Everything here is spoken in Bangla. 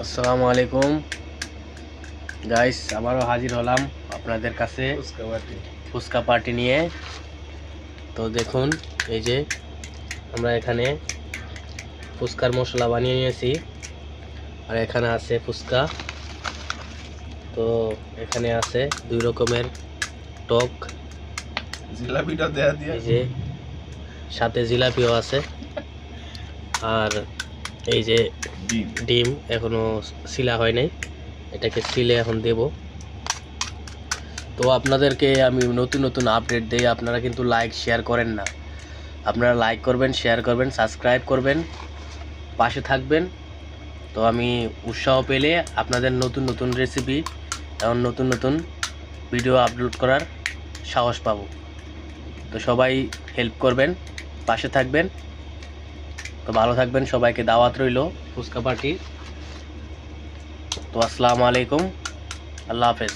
আসসালামু আলাইকুম গাইস, আবারও হাজির হলাম আপনাদের কাছে ফুচকা পার্টি নিয়ে। তো দেখুন, এই যে আমরা এখানে ফুচকার মশলা বানিয়ে নিয়েছি, আর এখানে আছে ফুচকা। তো এখানে আছে দুই রকমের টক, জিলাপিটা দেয়া দিয়ে, এই যে সাথে জিলাপিও আছে, আর এই যে ডিম এখনো সিলা হয় নাই, এটাকে সিলে এখন দেব। তো আপনাদেরকে আমি নতুন নতুন আপডেট দেই, আপনারা কিন্তু লাইক শেয়ার করেন না। আপনারা লাইক করবেন, শেয়ার করবেন, সাবস্ক্রাইব করবেন, পাশে থাকবেন। তো আমি উৎসাহ পেলে আপনাদের নতুন নতুন রেসিপি এবং নতুন নতুন ভিডিও আপলোড করার সাহস পাবো। তো সবাই হেল্প করবেন, পাশে থাকবেন। তো ভালো থাকবেন, সবাইকে দাওয়াত রইল ফুচকা পার্টি। তো আসসালামু আলাইকুম, আল্লাহ হাফেজ।